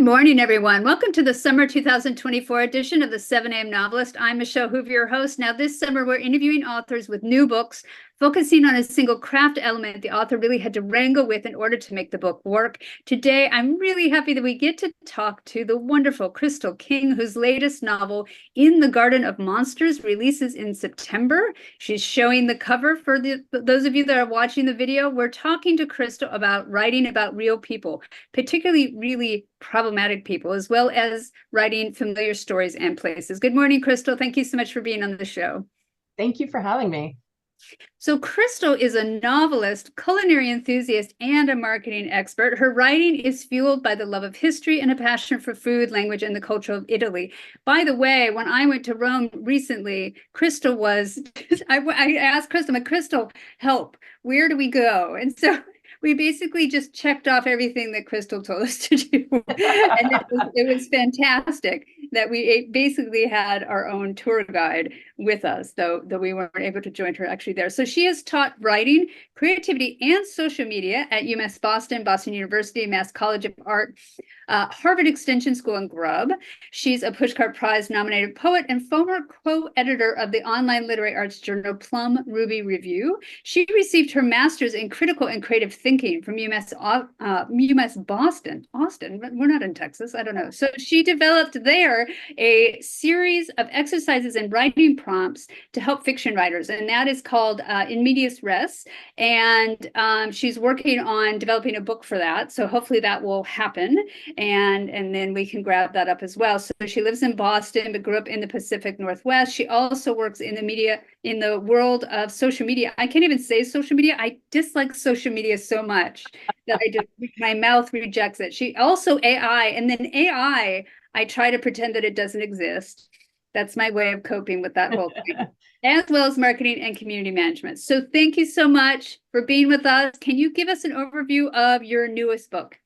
morning, everyone. Welcome to the summer 2024 edition of the 7AM Novelist. I'm Michelle Hoover, your host. Now, this summer, we're interviewing authors with new books, focusing on a single craft element the author really had to wrangle with in order to make the book work. Today, I'm really happy that we get to talk to the wonderful Crystal King, whose latest novel, In the Garden of Monsters, releases in September. She's showing the cover for those of you that are watching the video. We're talking to Crystal about writing about real people, particularly really problematic people, as well as writing familiar stories and places. Good morning, Crystal. Thank you so much for being on the show. Thank you for having me. So Crystal is a novelist, culinary enthusiast, and a marketing expert. Her writing is fueled by the love of history and a passion for food, language, and the culture of Italy. By the way, when I went to Rome recently, Crystal was, I asked Crystal, Crystal, help, where do we go? And so we basically just checked off everything that Crystal told us to do. And it was fantastic that we basically had our own tour guide with us, though we weren't able to join her actually there. So she has taught writing, creativity, and social media at UMass Boston, Boston University, Mass College of Art, Harvard Extension School, and Grub. She's a Pushcart Prize nominated poet and former co-editor of the online literary arts journal Plum Ruby Review. She received her master's in critical and creative thinking from UMass Boston. Austin, we're not in Texas, I don't know. So she developed there a series of exercises and writing prompts to help fiction writers, and that is called In Medias Res. And she's working on developing a book for that. So hopefully that will happen. And then we can grab that up as well. So she lives in Boston, but grew up in the Pacific Northwest. She also works in the media, in the world of social media. I can't even say social media. I dislike social media so much that my mouth rejects it. She also AI, and then AI, I try to pretend that it doesn't exist. That's my way of coping with that whole thing, as well as marketing and community management. So thank you so much for being with us. Can you give us an overview of your newest book?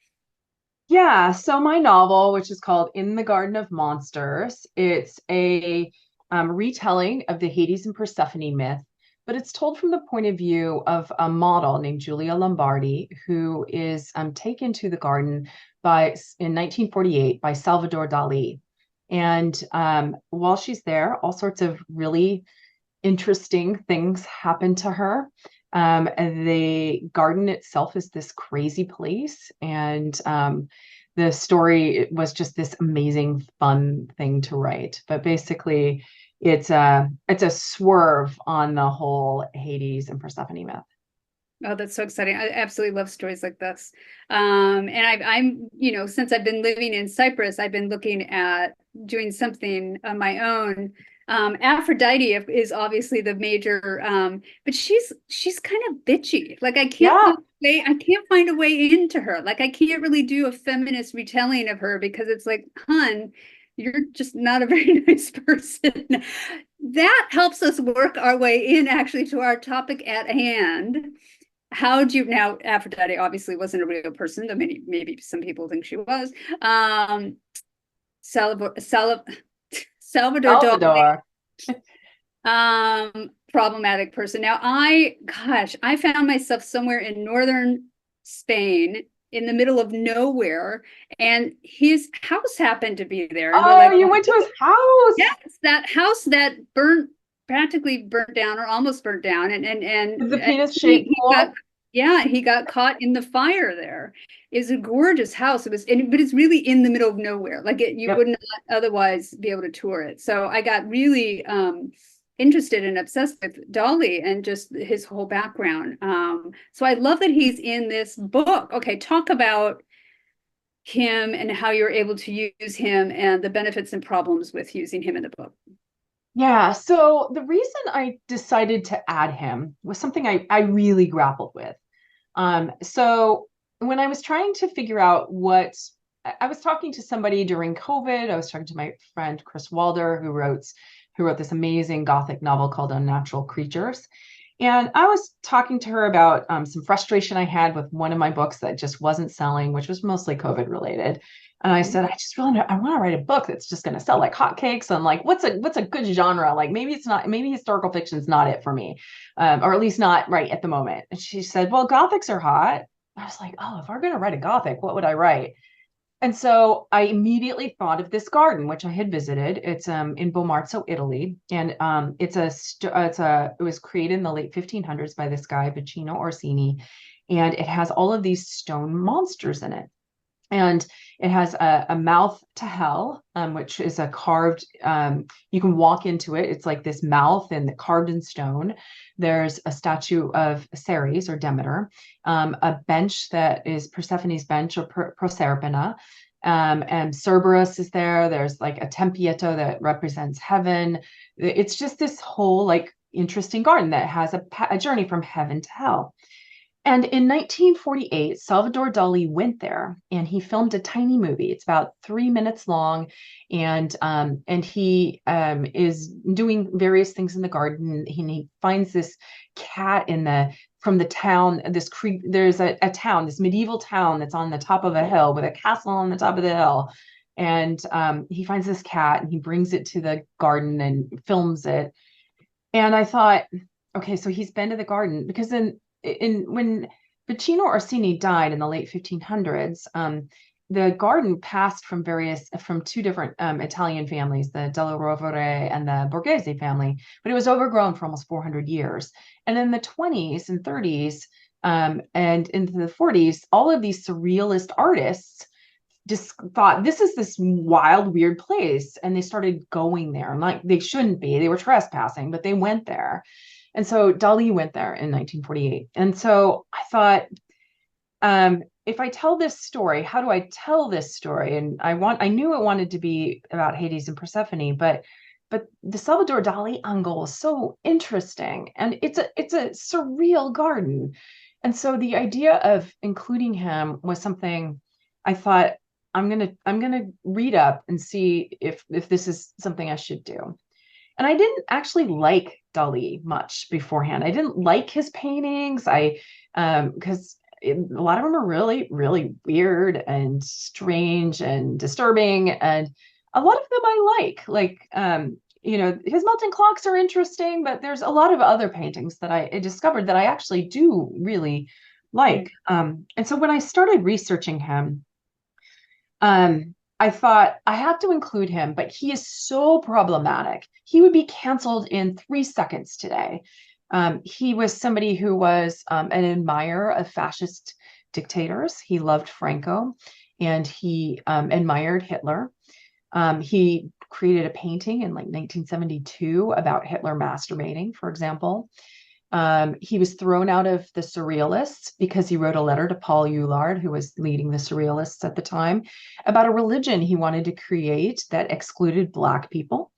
Yeah, so my novel, which is called In the Garden of Monsters, it's a retelling of the Hades and Persephone myth, but it's told from the point of view of a model named Julia Lombardi, who is taken to the garden in 1948 by Salvador Dali. And while she's there, all sorts of really interesting things happen to her. The garden itself is this crazy place, and the story was just this amazing, fun thing to write. But basically, it's a swerve on the whole Hades and Persephone myth. Oh, that's so exciting. I absolutely love stories like this. And I'm, since I've been living in Cyprus, I've been looking at doing something on my own. Aphrodite is obviously the major, but she's kind of bitchy. Like I Yeah. can't find a way into her. Like I can't really do a feminist retelling of her because it's like, hun, you're just not a very nice person. That helps us work our way in actually to our topic at hand. How do you now? Aphrodite obviously wasn't a real person, though maybe some people think she was. Salvador Dali, Salvador. problematic person. Now, I found myself somewhere in northern Spain in the middle of nowhere, and his house happened to be there. And we're Oh, like, you went to his house. yes, that house that practically burnt down or almost burnt down. And The penis-shaped pool. he got caught in the fire there. It's a gorgeous house. But it's really in the middle of nowhere. Like you Yep. would not otherwise be able to tour it. So I got really interested and obsessed with Dolly and just his whole background. So I love that he's in this book. Okay, talk about him and how you're able to use him and the benefits and problems with using him in the book. Yeah, so the reason I decided to add him was something I really grappled with. So when I was trying to figure out I was talking to somebody during COVID. I was talking to my friend Chris Walder, who wrote this amazing Gothic novel called Unnatural Creatures. And I was talking to her about some frustration I had with one of my books that just wasn't selling, which was mostly COVID related. And I said, I want to write a book that's just going to sell like hotcakes. And like, what's a good genre? Like maybe historical fiction is not it for me, or at least not right at the moment. And she said, well, Gothics are hot. I was like, oh, if I'm going to write a Gothic, what would I write? And so I immediately thought of this garden, which I had visited. It's in Bomarzo, Italy, and it was created in the late 1500s by this guy Vicino Orsini, and it has all of these stone monsters in it. And it has a mouth to hell, which is a carved, you can walk into it. It's like this mouth and carved in stone. There's a statue of Ceres or Demeter, a bench that is Persephone's bench or Proserpina. And Cerberus is there. There's like a Tempietto that represents heaven. It's just this whole like interesting garden that has a journey from heaven to hell. And in 1948, Salvador Dali went there and he filmed a tiny movie. It's about 3 minutes long, and he is doing various things in the garden. He finds this cat from the town. There's a town, this medieval town that's on the top of a hill with a castle on the top of the hill. And he finds this cat and he brings it to the garden and films it. And I thought, okay, so he's been to the garden because when Vicino Orsini died in the late 1500s, the garden passed from two different Italian families, the Della Rovere and the Borghese family, but it was overgrown for almost 400 years. And in the 20s and 30s and into the 40s, all of these surrealist artists just thought this is this wild, weird place. And they started going there. Like they shouldn't be, they were trespassing, but they went there. And so Dali went there in 1948. And so I thought, if I tell this story, how do I tell this story? And I knew it wanted to be about Hades and Persephone, but the Salvador Dali angle is so interesting, and it's a surreal garden. And so the idea of including him was something I thought I'm gonna read up and see if this is something I should do. And I didn't actually like Dali much beforehand. I didn't like his paintings. Because a lot of them are really, really weird and strange and disturbing. And a lot of them I like, his melting clocks are interesting, but there's a lot of other paintings that I discovered that I actually do really like. And so when I started researching him, I thought I have to include him, but he is so problematic. He would be canceled in 3 seconds today. He was somebody who was an admirer of fascist dictators. He loved Franco and he admired Hitler. He created a painting in like 1972 about Hitler masturbating, for example. He was thrown out of the Surrealists because he wrote a letter to Paul Eulard, who was leading the Surrealists at the time, about a religion he wanted to create that excluded Black people.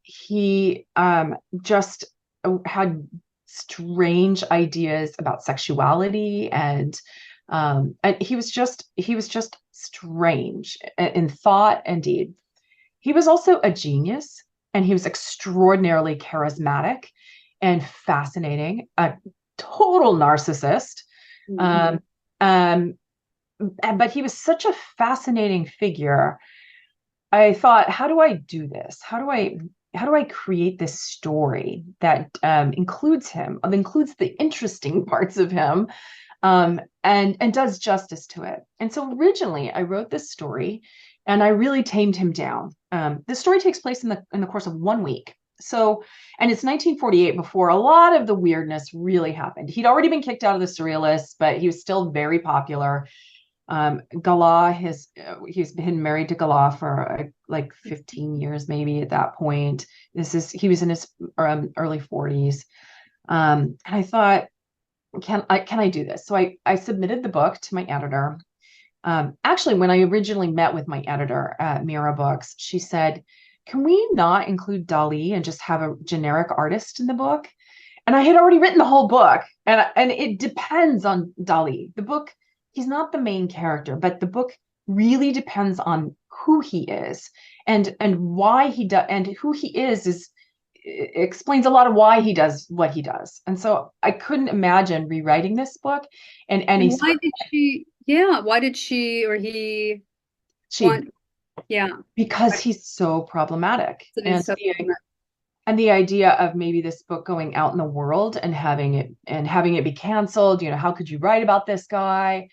He just had strange ideas about sexuality, and he was just strange in thought and deed. He was also a genius, and he was extraordinarily charismatic and fascinating, a total narcissist. Mm-hmm. But he was such a fascinating figure. I thought, how do I do this? How do I create this story that includes him, includes the interesting parts of him, and does justice to it? And so originally I wrote this story and I really tamed him down. The story takes place in the course of 1 week. So, and it's 1948 before a lot of the weirdness really happened. He'd already been kicked out of the Surrealists, but he was still very popular. He's been married to Galah for like 15 years, maybe at that point. He was in his early 40s. And I thought, can I do this? So I submitted the book to my editor. Actually, when I originally met with my editor at Mira Books, she said, can we not include Dali and just have a generic artist in the book? And I had already written the whole book, and it depends on Dali. The book, he's not the main character, but the book really depends on who he is and why he does, and who he is explains a lot of why he does what he does. And so I couldn't imagine rewriting this book in any why did she? Yeah, why did she or he want? Yeah, because he's so problematic. And the idea of maybe this book going out in the world and having it be canceled, how could you write about this guy?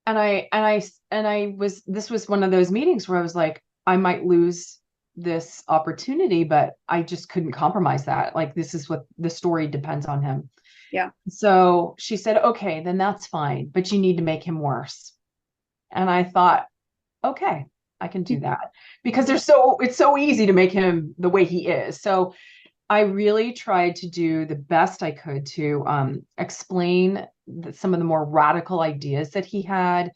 this was one of those meetings where I was like, I might lose this opportunity, but I just couldn't compromise that. Like, this is what the story depends on him. Yeah. So she said, okay, then that's fine, but you need to make him worse. And I thought, okay, I can do that, because it's so easy to make him the way he is. So I really tried to do the best I could to explain some of the more radical ideas that he had.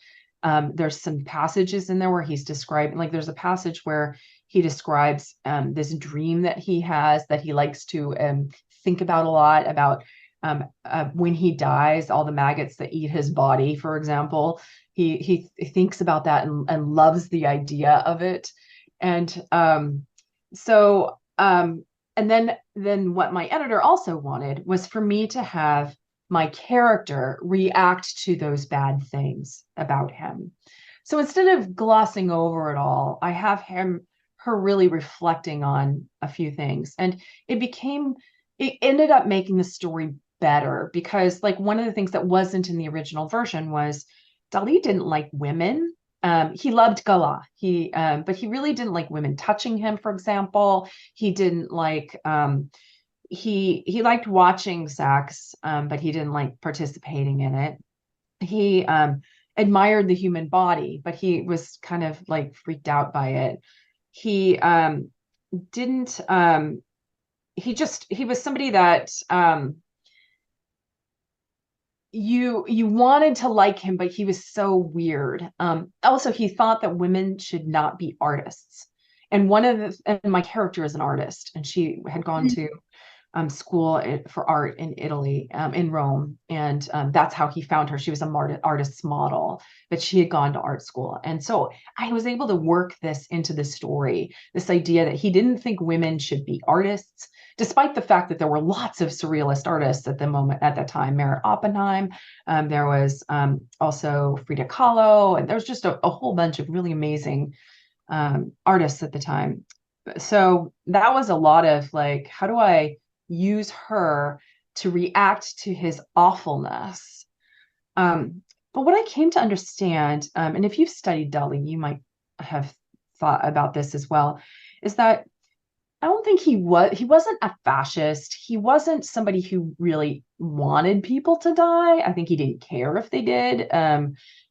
There's some passages in there where he's describing, like there's a passage where he describes this dream that he has, that he likes to think about a lot, about when he dies, all the maggots that eat his body, for example. He thinks about that and loves the idea of it. And so and then what my editor also wanted was for me to have my character react to those bad things about him. So instead of glossing over it all, I have her really reflecting on a few things. And it ended up making the story better, because like one of the things that wasn't in the original version was Dali didn't like women. He loved Gala. But he really didn't like women touching him, for example. He didn't like he liked watching sex, but he didn't like participating in it. He admired the human body, but he was kind of like freaked out by it. He didn't he was somebody that you wanted to like him, but he was so weird. Also, he thought that women should not be artists. And my character is an artist, and she had gone to school for art in Italy, in Rome. And that's how he found her. She was a artist's model, but she had gone to art school. And so I was able to work this into the story, this idea that he didn't think women should be artists, despite the fact that there were lots of surrealist artists at the time. Mary Oppenheim, there was also Frida Kahlo, and there was just a whole bunch of really amazing artists at the time. So that was a lot of like, how do I use her to react to his awfulness? But what I came to understand, and if you've studied Dali, you might have thought about this as well, is that I don't think he wasn't a fascist. He wasn't somebody who really wanted people to die. I think he didn't care if they did.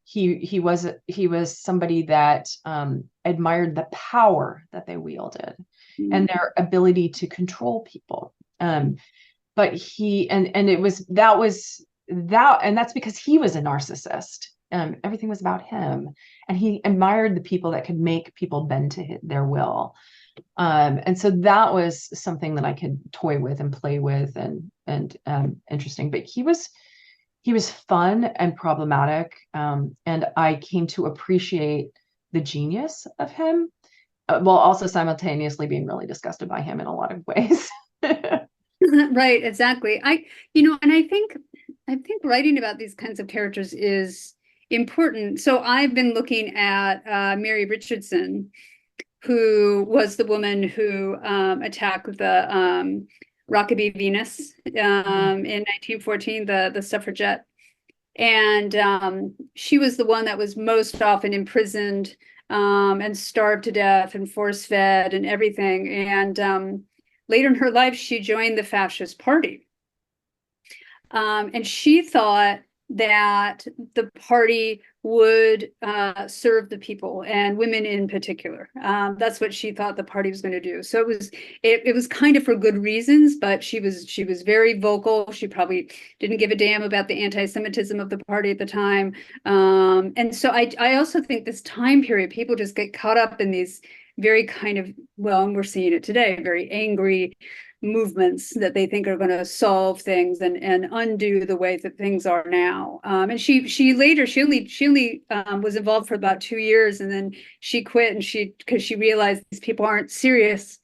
He was somebody that admired the power that they wielded and their ability to control people. But that's because he was a narcissist. Everything was about him, and he admired the people that could make people bend to their will. And so that was something that I could toy with and play with, and interesting. But he was fun and problematic, and I came to appreciate the genius of him, while also simultaneously being really disgusted by him in a lot of ways. Right, exactly. And I think writing about these kinds of characters is important. So I've been looking at Mary Richardson, who was the woman who attacked the Rokeby Venus in 1914, the suffragette. And she was the one that was most often imprisoned and starved to death and force-fed and everything. And later in her life, she joined the fascist party. And she thought that the party would serve the people, and women in particular. That's what she thought the party was going to do. So it was kind of for good reasons, but she was very vocal. She probably didn't give a damn about the anti-Semitism of the party at the time. And so I also think this time period, people just get caught up in these very kind of, well, and we're seeing it today, very angry movements that they think are going to solve things and undo the way that things are now. And she only was involved for about 2 years, and then she quit, and because she realized these people aren't serious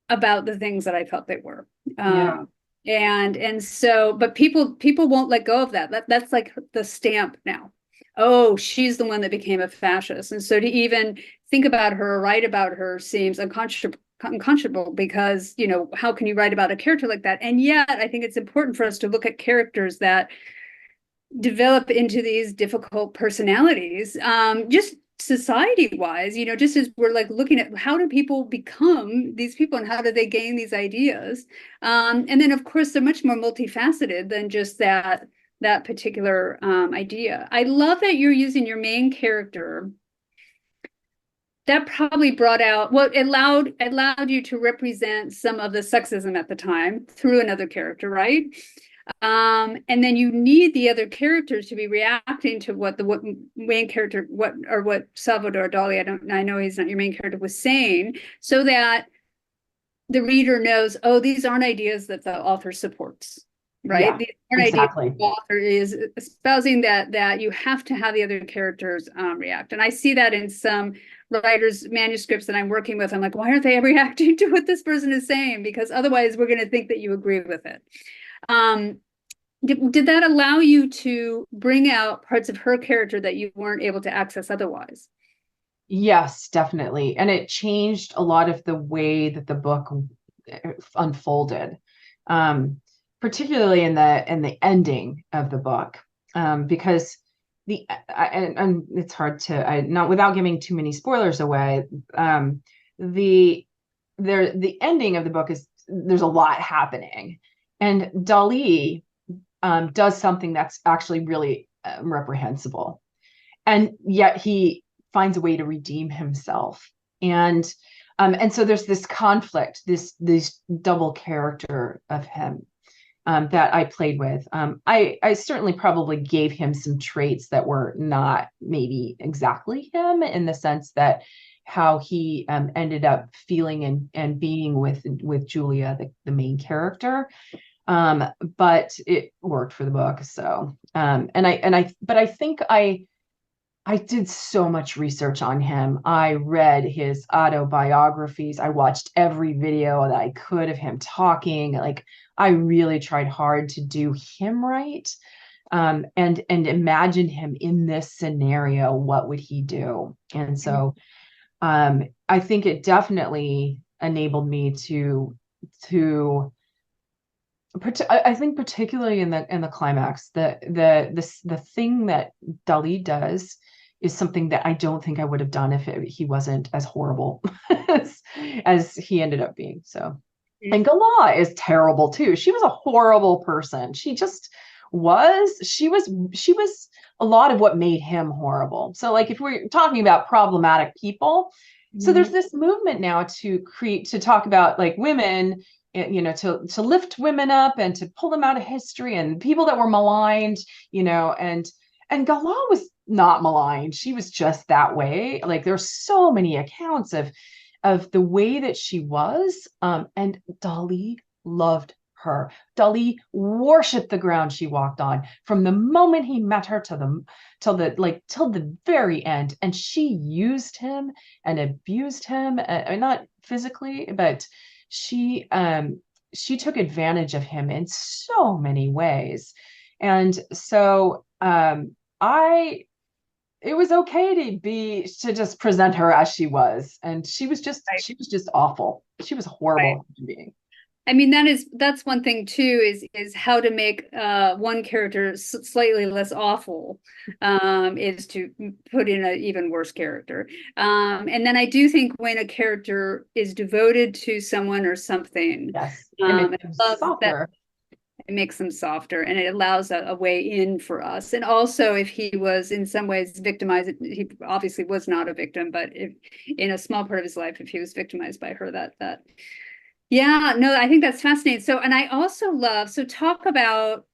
about the things that I thought they were. Yeah. And so, but people won't let go of that. That's like the stamp now. Oh, she's the one that became a fascist. And so to even think about her or write about her seems unconscionable, because, how can you write about a character like that? And yet I think it's important for us to look at characters that develop into these difficult personalities, just society wise, just as we're like looking at how do people become these people and how do they gain these ideas. And then of course they're much more multifaceted than just that particular idea. I love that you're using your main character. That probably brought out what allowed you to represent some of the sexism at the time through another character, right? And then you need the other characters to be reacting to what main character, what Salvador Dali, I know he's not your main character, was saying, so that the reader knows, oh, these aren't ideas that the author supports, right? Yeah, these aren't exactly. ideas the author is espousing, that you have to have the other characters react. And I see that in some writers' manuscripts that I'm working with. I'm like, why aren't they reacting to what this person is saying? Because otherwise we're going to think that you agree with it. Did that allow you to bring out parts of her character that you weren't able to access otherwise? Yes, definitely. And it changed a lot of the way that the book unfolded, particularly in the ending of the book, because and it's hard to, not without giving too many spoilers away. The ending of the book is, there's a lot happening, and Dali does something that's actually really reprehensible, and yet he finds a way to redeem himself. And so there's this conflict, this double character of him that I played with. I certainly probably gave him some traits that were not maybe exactly him, in the sense that how he ended up feeling and being with Julia, the main character. But it worked for the book. So but I think I did so much research on him. I read his autobiographies. I watched every video that I could of him talking. Like, I really tried hard to do him right, and imagine him in this scenario. What would he do? And so I think it definitely enabled me to I think particularly in the climax, the thing that Dali does is something that I don't think I would have done if he wasn't as horrible as he ended up being. So, and Gala is terrible too. She was a horrible person. She was a lot of what made him horrible. So, like, if we're talking about problematic people, so there's this movement now to talk about, like, women, to lift women up and to pull them out of history, and people that were maligned, and Gala was not maligned. She was just that way. Like, there's so many accounts of the way that she was, and Dali loved her. Dali worshipped the ground she walked on from the moment he met her till the very end. And she used him and abused him, not physically, but she took advantage of him in so many ways. And so it was okay to just present her as she was. And she was just awful. She was a horrible human being. I mean, that's one thing too, is how to make one character slightly less awful, is to put in an even worse character. And then I do think when a character is devoted to someone or something, yes, it makes them softer, and it allows a way in for us. And also, if he was in some ways victimized, he obviously was not a victim, but if in a small part of his life, if he was victimized by her, that. Yeah, no, I think that's fascinating. So, and I also love, so talk about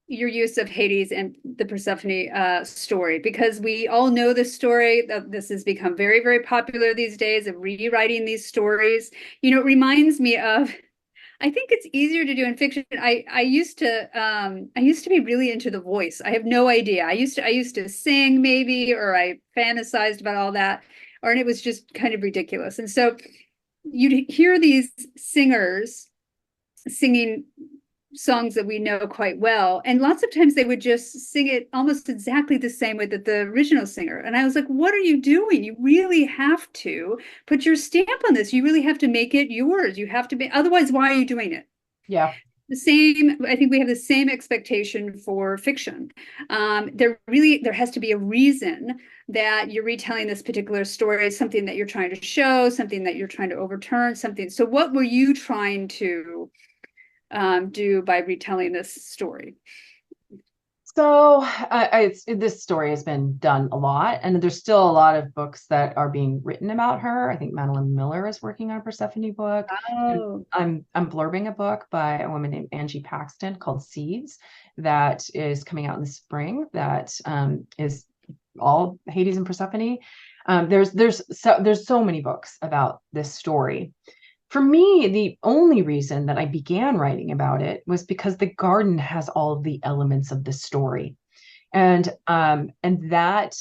your use of Hades and the Persephone story, because we all know the story. This has become very, very popular these days, of rewriting these stories. It reminds me of, I think it's easier to do in fiction. I used to be really into the voice. I have no idea. I used to sing, maybe, or I fantasized about all that, and it was just kind of ridiculous. And so you'd hear these singers singing songs that we know quite well, and lots of times they would just sing it almost exactly the same way that the original singer. And I was like, what are you doing? You really have to put your stamp on this. You really have to make it yours. You have to be, otherwise, why are you doing it? Yeah. the same, I think we have the same expectation for fiction. There has to be a reason that you're retelling this particular story, something that you're trying to show, something that you're trying to overturn, something. So what were you trying to do by retelling this story? So this story has been done a lot, and there's still a lot of books that are being written about her. I think Madeline Miller is working on a Persephone book. And Oh, I'm blurbing a book by a woman named Angie Paxton called Seeds that is coming out in the spring. That is all Hades and Persephone. There's so many books about this story. For me, the only reason that I began writing about it was because the garden has all of the elements of the story. And that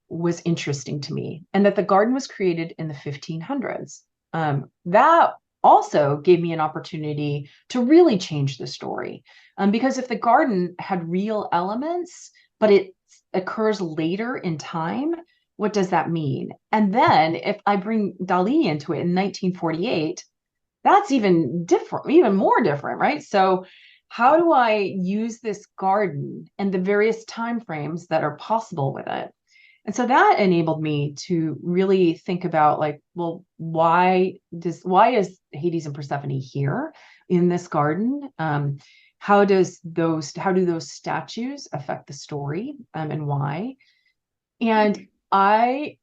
was interesting to me. And that the garden was created in the 1500s. That also gave me an opportunity to really change the story. Because if the garden had real elements, but it occurs later in time, what does that mean? And then if I bring Dali into it in 1948, that's even different, even more different, right? So how do I use this garden and the various time frames that are possible with it? And so that enabled me to really think about, like, well, why is Hades and Persephone here in this garden? How do those statues affect the story, and why? And I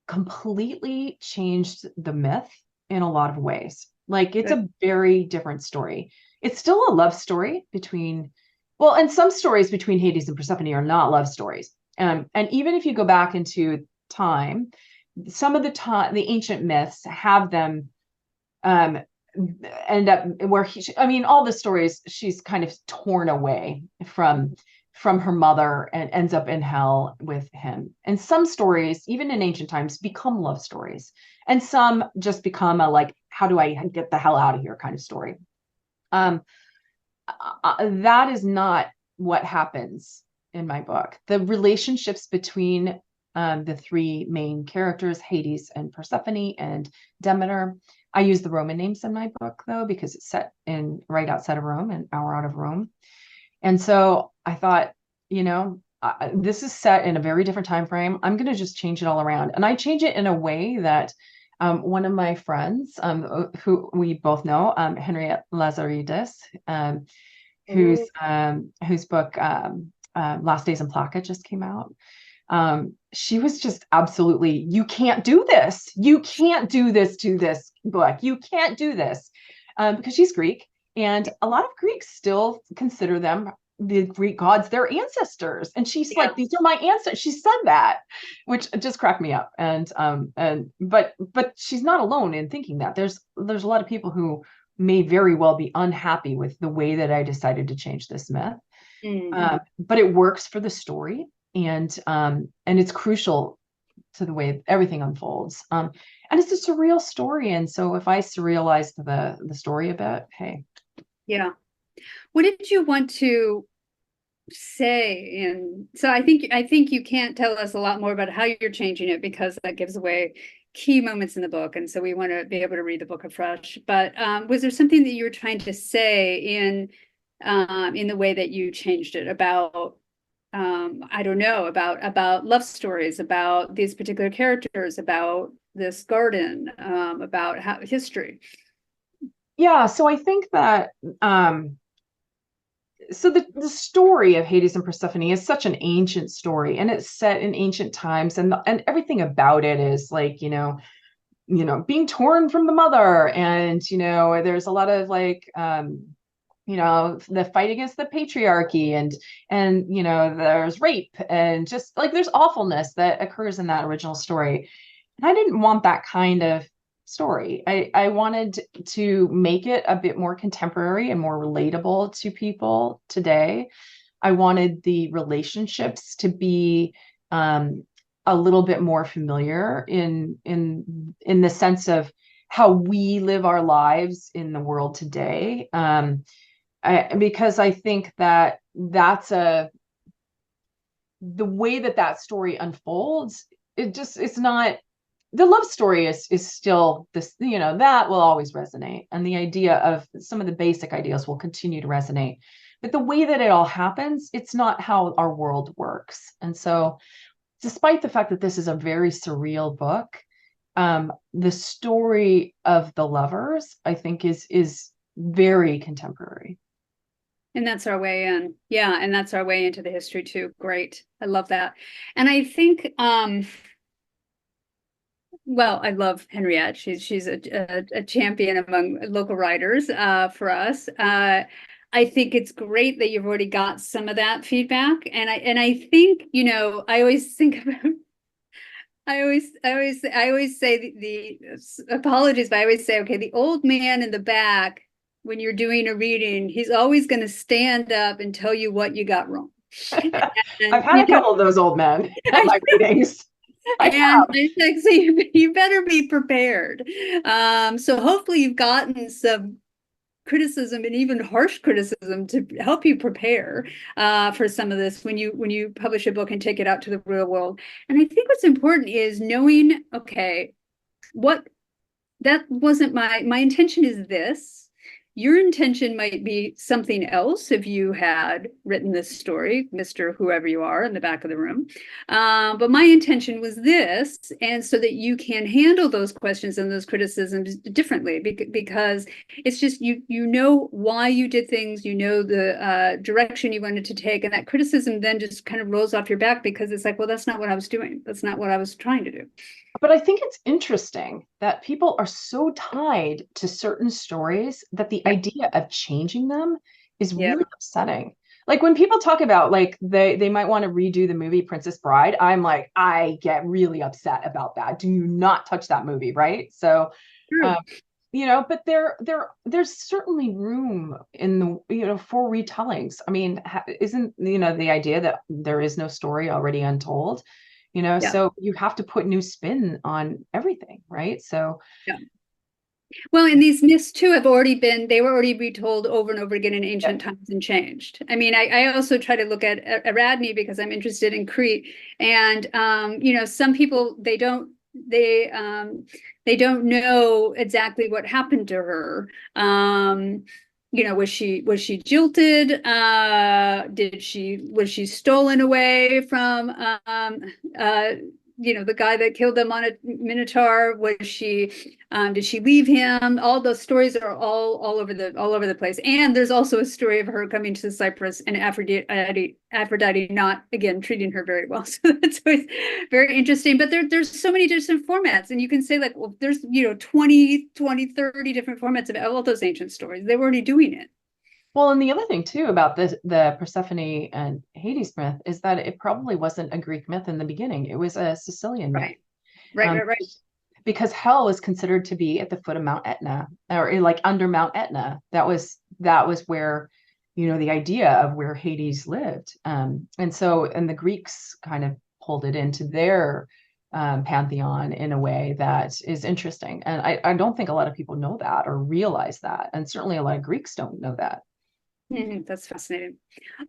completely changed the myth in a lot of ways. Like, it's good. a very different story. It's still a love story between, well, and some stories between Hades and Persephone are not love stories. And even if you go back into time, some of the ancient myths have them um, end up where I mean, all the stories, she's kind of torn away from her mother and ends up in hell with him. And some stories, even in ancient times, become love stories, and some just become a, like, how do I get the hell out of here kind of story. Um, that is not what happens in my book. The relationships between the three main characters, Hades and Persephone and Demeter. I use the Roman names in my book, though, because it's set in right outside of Rome, an hour out of Rome. And so I thought, this is set in a very different time frame. I'm going to just change it all around. And I change it in a way that one of my friends, who we both know, Henriette Lazaridis, whose book Last Days in Plaka just came out. She was just absolutely, you can't do this. You can't do this to this book. You can't do this, because she's Greek. And a lot of Greeks still consider them, the Greek gods, their ancestors. And she's like, these are my ancestors. She said that, which just cracked me up. But she's not alone in thinking that. There's a lot of people who may very well be unhappy with the way that I decided to change this myth. But it works for the story, and it's crucial to the way everything unfolds. And it's a surreal story. And so if I surrealized the story a bit, hey. Yeah. What did you want to say? And so I think you can't tell us a lot more about how you're changing it, because that gives away key moments in the book. And so we want to be able to read the book afresh. But was there something that you were trying to say in the way that you changed it about, I don't know, about love stories, about these particular characters, about this garden, about history? Yeah, so I think that so the story of Hades and Persephone is such an ancient story, and it's set in ancient times, and everything about it is like, being torn from the mother, and there's a lot of like the fight against the patriarchy, and there's rape, and just like there's awfulness that occurs in that original story. And I didn't want that kind of story. I wanted to make it a bit more contemporary and more relatable to people today. I wanted the relationships to be a little bit more familiar in the sense of how we live our lives in the world today. Because I think that that's the way that story unfolds. It's not the love story is still this, that will always resonate. And the idea of some of the basic ideas will continue to resonate. But the way that it all happens, it's not how our world works. And so, despite the fact that this is a very surreal book, the story of the lovers, I think, is very contemporary. And that's our way in. Yeah, and that's our way into the history too. Great. I love that. And I think well, I love Henriette. She's a champion among local writers for us. I think it's great that you've already got some of that feedback. And I think, I always think about I always say the apologies, but I always say, okay, the old man in the back, when you're doing a reading, he's always going to stand up and tell you what you got wrong. I've had a couple of those old men at my readings. And so you better be prepared. So hopefully you've gotten some criticism, and even harsh criticism, to help you prepare for some of this when you publish a book and take it out to the real world. And I think what's important is knowing, okay, that wasn't my intention is this. Your intention might be something else if you had written this story, Mr. Whoever you are in the back of the room. But my intention was this, and so that you can handle those questions and those criticisms differently, because it's just you know why you did things, the direction you wanted to take, and that criticism then just kind of rolls off your back because it's like, well, that's not what I was doing. That's not what I was trying to do. But I think it's interesting that people are so tied to certain stories that the idea of changing them is really upsetting. Like when people talk about like they might want to redo the movie Princess Bride, I'm like, I get really upset about that. Do you not touch that movie, right? So, but there's certainly room in the for retellings. I mean, isn't the idea that there is no story already untold? So you have to put new spin on everything, right? So well, and these myths too they were already retold over and over again in ancient times and changed. I mean, I also try to look at Ariadne because I'm interested in Crete, and some people they don't know exactly what happened to her. Was she jilted? Was she stolen away from the guy that killed them on a Minotaur? Did she leave him? All those stories are all over the place. And there's also a story of her coming to Cyprus and Aphrodite not, again, treating her very well. So that's always very interesting. But there's so many different formats. And you can say like, well, there's 20, 30 different formats of all those ancient stories. They were already doing it. Well, and the other thing too about the Persephone and Hades myth is that it probably wasn't a Greek myth in the beginning. It was a Sicilian myth. Right. Because hell is considered to be at the foot of Mount Etna, or like under Mount Etna. That was where, the idea of where Hades lived. And the Greeks kind of pulled it into their pantheon in a way that is interesting. And I don't think a lot of people know that or realize that. And certainly a lot of Greeks don't know that. That's fascinating.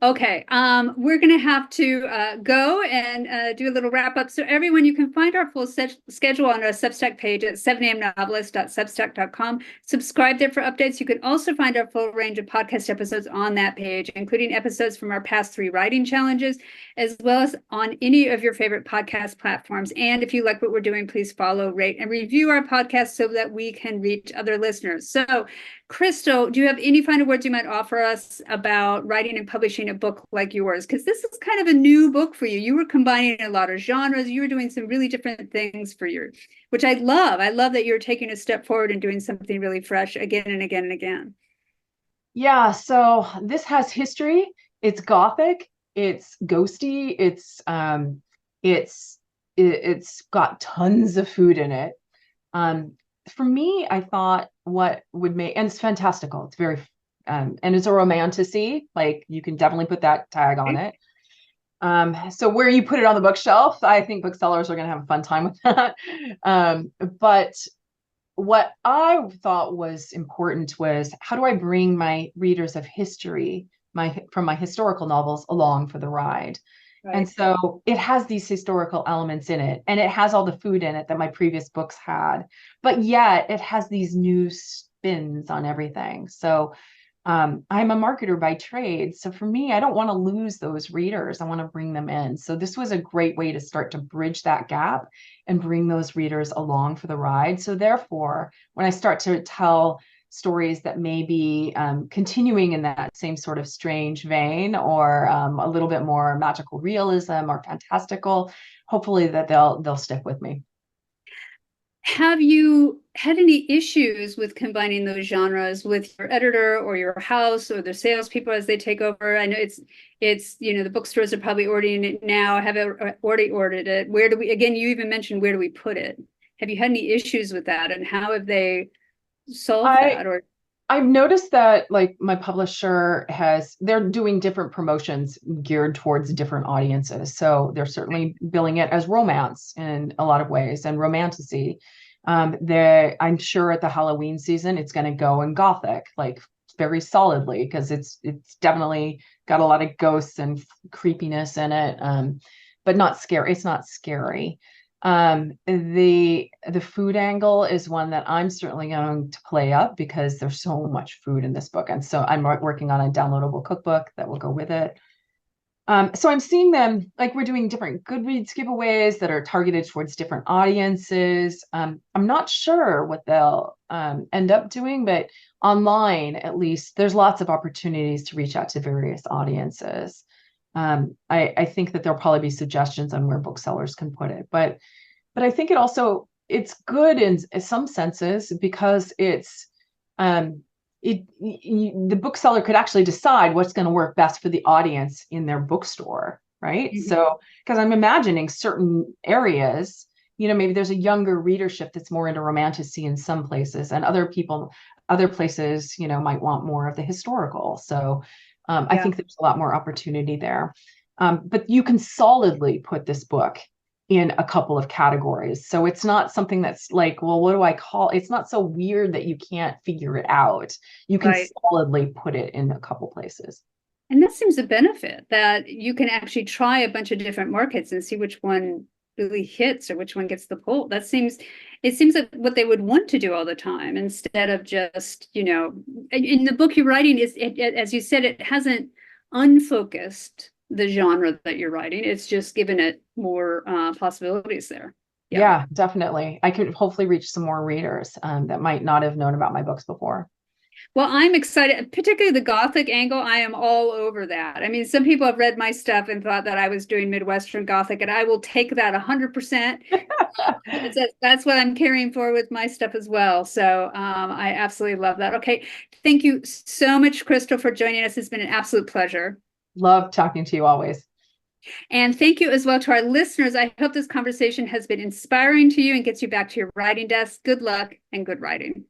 Okay, we're going to have to go and do a little wrap up. So everyone, you can find our full schedule on our Substack page at 7amnovelist.substack.com. Subscribe there for updates. You can also find our full range of podcast episodes on that page, including episodes from our past 3 writing challenges, as well as on any of your favorite podcast platforms. And if you like what we're doing, please follow, rate, and review our podcast so that we can reach other listeners. So, Crystal, do you have any final words you might offer us about writing and publishing a book like yours? Because this is kind of a new book for you. You were combining a lot of genres. You were doing some really different things which I love. I love that you're taking a step forward and doing something really fresh again and again and again. Yeah, so this has history. It's gothic. It's ghosty. It's got tons of food in it. For me, I thought what would make, and it's fantastical. It's very, and it's a romantasy. Like you can definitely put that tag on it. So where you put it on the bookshelf, I think booksellers are going to have a fun time with that. But what I thought was important was, how do I bring my readers of history, from my historical novels, along for the ride? And Right. so it has these historical elements in it, and it has all the food in it that my previous books had, but yet it has these new spins on everything. So I'm a marketer by trade. So for me, I don't want to lose those readers. I want to bring them in. So this was a great way to start to bridge that gap and bring those readers along for the ride. So therefore, when I start to tell stories that may be continuing in that same sort of strange vein, or a little bit more magical realism or fantastical, hopefully that they'll stick with me. Have you had any issues with combining those genres with your editor or your house or the salespeople as they take over? I know it's the bookstores are probably ordering it now, have already ordered it. Where do we, again, you even mentioned, where do we put it? Have you had any issues with that, and how have they solved I that? Or I've noticed that like my publisher they're doing different promotions geared towards different audiences. So they're certainly billing it as romance in a lot of ways and romantasy. I'm sure at the Halloween season, it's going to go in Gothic, like very solidly, because it's definitely got a lot of ghosts and creepiness in it. But not scary. It's not scary. The food angle is one that I'm certainly going to play up because there's so much food in this book. And so I'm working on a downloadable cookbook that will go with it. So I'm seeing them, like we're doing different Goodreads giveaways that are targeted towards different audiences. I'm not sure what they'll end up doing, but online, at least, there's lots of opportunities to reach out to various audiences. I think that there'll probably be suggestions on where booksellers can put it, but I think it's good in some senses because um, the bookseller could actually decide what's going to work best for the audience in their bookstore, right? Mhm. So, because I'm imagining certain areas, maybe there's a younger readership that's more into romantasy in some places, and other places, might want more of the historical. So, I Yeah, think there's a lot more opportunity there. But you can solidly put this book in a couple of categories. So it's not something that's like, well, what do I call? It's not so weird that you can't figure it out. You can right. solidly put it in a couple places. And that seems a benefit, that you can actually try a bunch of different markets and see which one really hits or which one gets the pull. It seems like what they would want to do all the time, instead of just, in the book you're writing, as you said, it hasn't unfocused the genre that you're writing. It's just given it more possibilities there. Yeah. Yeah, definitely. I could hopefully reach some more readers that might not have known about my books before. Well, I'm excited, particularly the Gothic angle. I am all over that. I mean, some people have read my stuff and thought that I was doing Midwestern Gothic, and I will take that 100%. That's what I'm carrying forward with my stuff as well. So I absolutely love that. Okay. Thank you so much, Crystal, for joining us. It's been an absolute pleasure. Love talking to you always. And thank you as well to our listeners. I hope this conversation has been inspiring to you and gets you back to your writing desk. Good luck and good writing.